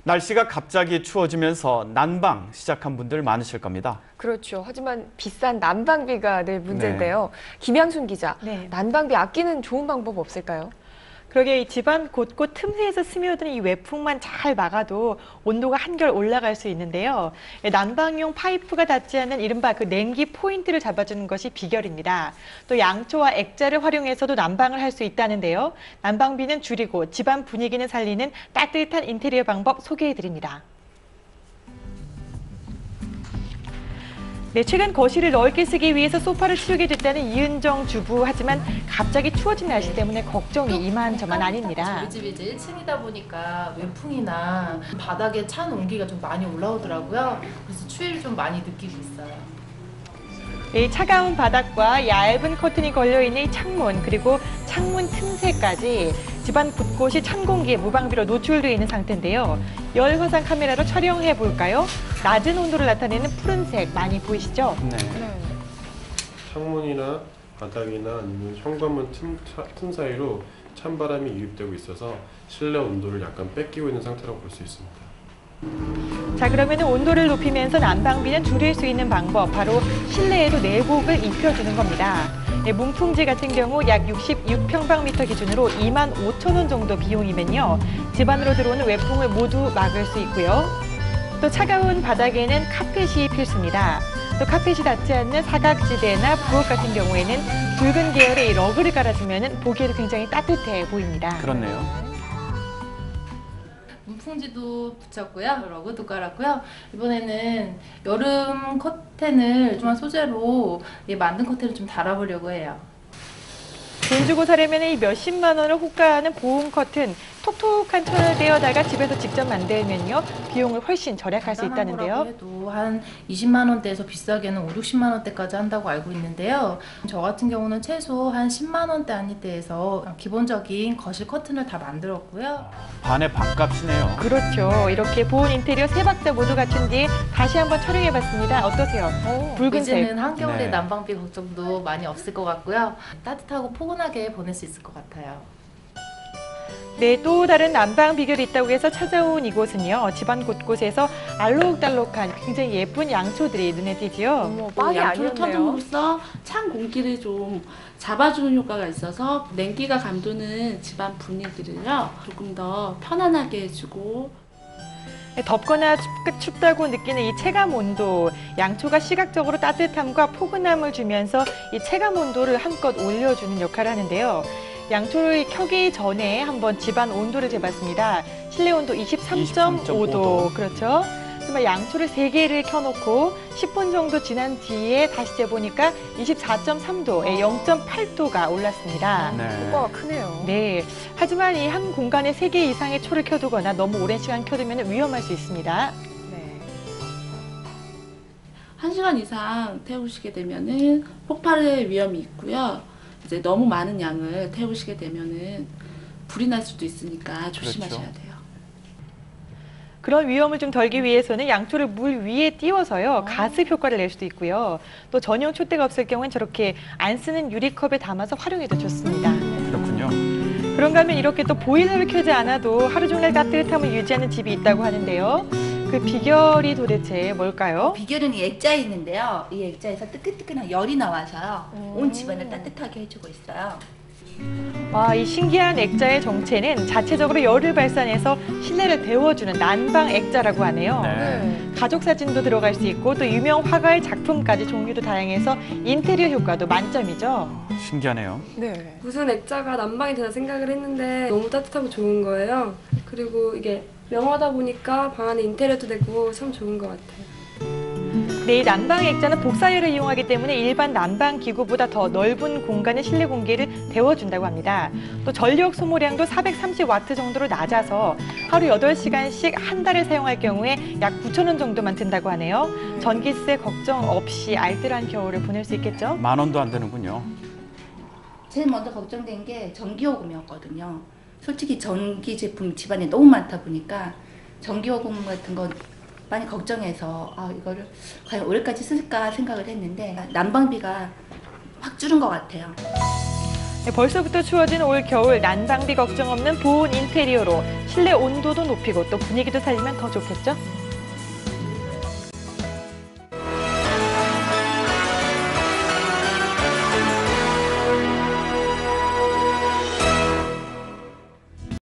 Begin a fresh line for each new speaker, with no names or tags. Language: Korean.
날씨가 갑자기 추워지면서 난방 시작한 분들 많으실 겁니다.
그렇죠. 하지만 비싼 난방비가 늘 문제인데요. 김양순 기자, 난방비 아끼는 좋은 방법 없을까요?
그러게 이 집안 곳곳 틈새에서 스며드는 이 외풍만 잘 막아도 온도가 한결 올라갈 수 있는데요. 난방용 파이프가 닿지 않는 이른바 그 냉기 포인트를 잡아주는 것이 비결입니다. 또 양초와 액자를 활용해서도 난방을 할 수 있다는데요. 난방비는 줄이고 집안 분위기는 살리는 따뜻한 인테리어 방법 소개해드립니다. 네, 최근 거실을 넓게 쓰기 위해서 소파를 치우게 됐다는 이은정 주부. 하지만 갑자기 추워진 날씨 때문에 걱정이 이만저만 아닙니다.
저희 집이 이제 1층이다 보니까 외풍이나 바닥에 찬 온기가 좀 많이 올라오더라고요. 그래서 추위를 좀 많이 느끼고 있어요.
이 차가운 바닥과 얇은 커튼이 걸려있는 이 창문, 그리고 창문 틈새까지 집안 곳곳이 찬 공기에 무방비로 노출되어 있는 상태인데요. 열 화상 카메라로 촬영해 볼까요? 낮은 온도를 나타내는 푸른색 많이 보이시죠?
네.
창문이나 바닥이나 아니면 현관문 틈 사이로 찬바람이 유입되고 있어서 실내 온도를 약간 뺏기고 있는 상태라고 볼 수 있습니다.
자, 그러면 온도를 높이면서 난방비는 줄일 수 있는 방법, 바로 실내에도 내복을 입혀주는 겁니다. 네, 문풍지 같은 경우 약 66평방미터 기준으로 25,000원 정도 비용이면요. 집안으로 들어오는 외풍을 모두 막을 수 있고요. 또 차가운 바닥에는 카펫이 필수입니다. 또 카펫이 닿지 않는 사각지대나 부엌 같은 경우에는 붉은 계열의 이 러그를 깔아주면 보기에도 굉장히 따뜻해 보입니다.
그렇네요.
문풍지도 붙였고요. 러그도 깔았고요. 이번에는 여름 커튼을 좀 소재로 만든 커튼을 좀 달아보려고 해요.
돈 주고 사려면 이 몇십만 원을 호가하는 보온 커튼, 톡톡한 천을 떼어다가 집에서 직접 만들면요, 비용을 훨씬 절약할 수 있다는데요.
해도 한 20만 원대에서 비싸게는 5, 60만 원대까지 한다고 알고 있는데요. 저 같은 경우는 최소 한 10만 원대 안팎대에서 기본적인 거실 커튼을 다 만들었고요.
반의 반값이네요.
그렇죠. 이렇게 보온 인테리어 세 박자 모두 갖춘 뒤에 다시 한번 촬영해봤습니다. 어떠세요? 붉은색.
이제는 한겨울에
네.
난방비 걱정도 많이 없을 것 같고요. 따뜻하고 포근하게 보낼 수 있을 것 같아요.
네, 또 다른 난방 비결이 있다고 해서 찾아온 이곳은요. 집안 곳곳에서 알록달록한 굉장히 예쁜 양초들이 눈에 띄지요.
어머, 빵이
양초를
아니었네요.
켜줌으로써 찬 공기를 좀 잡아주는 효과가 있어서 냉기가 감도는 집안 분위기를요 조금 더 편안하게 해주고,
덥거나 춥다고 느끼는 이 체감 온도, 양초가 시각적으로 따뜻함과 포근함을 주면서 이 체감 온도를 한껏 올려주는 역할을 하는데요. 양초를 켜기 전에 한번 집안 온도를 재봤습니다. 실내 온도 23.5도. 그렇죠. 정말 양초를 3개를 켜놓고 10분 정도 지난 뒤에 다시 재보니까 24.3도, 0.8도가 올랐습니다.
효과가 크네요.
네. 하지만 이 한 공간에 3개 이상의 초를 켜두거나 너무 오랜 시간 켜두면 위험할 수 있습니다.
네.
1시간 이상 태우시게 되면은 폭발의 위험이 있고요. 이제 너무 많은 양을 태우시게 되면은 불이 날 수도 있으니까 조심하셔야 돼요.
그런 위험을 좀 덜기 위해서는 양초를 물 위에 띄워서요, 가습 효과를 낼 수도 있고요. 또 전용 촛대가 없을 경우엔 저렇게 안 쓰는 유리컵에 담아서 활용해도 좋습니다.
그렇군요.
그런가 하면 이렇게 또 보일러를 켜지 않아도 하루 종일 따뜻함을 유지하는 집이 있다고 하는데요. 그 비결이 도대체 뭘까요?
비결은 이 액자에 있는데요. 이 액자에서 뜨끈뜨끈한 열이 나와서요. 온 집안을 따뜻하게 해주고 있어요.
와, 이 신기한 액자의 정체는 자체적으로 열을 발산해서 실내를 데워주는 난방 액자라고 하네요.
네.
가족 사진도 들어갈 수 있고 또 유명 화가의 작품까지 종류도 다양해서 인테리어 효과도 만점이죠.
신기하네요.
네.
무슨 액자가 난방이 되나 생각을 했는데 너무 따뜻하고 좋은 거예요. 그리고 이게 명하다 보니까 방 안에 인테리어도 되고 참 좋은 것 같아요.
네, 이 난방 액자는 복사열을 이용하기 때문에 일반 난방 기구보다 더 넓은 공간의 실내 공기를 데워준다고 합니다. 또 전력 소모량도 430와트 정도로 낮아서 하루 8시간씩 한 달을 사용할 경우에 약 9,000원 정도만 든다고 하네요. 전기세 걱정 없이 알뜰한 겨울을 보낼 수 있겠죠?
10,000원도 안 되는군요.
제일 먼저 걱정된 게 전기요금이었거든요. 솔직히 전기 제품 집안에 너무 많다 보니까 전기요금 같은 거 많이 걱정해서 이거를 과연 올해까지 쓸까 생각을 했는데 난방비가 확 줄은 것 같아요.
벌써부터 추워진 올 겨울 난방비 걱정 없는 보온 인테리어로 실내 온도도 높이고 또 분위기도 살리면 더 좋겠죠?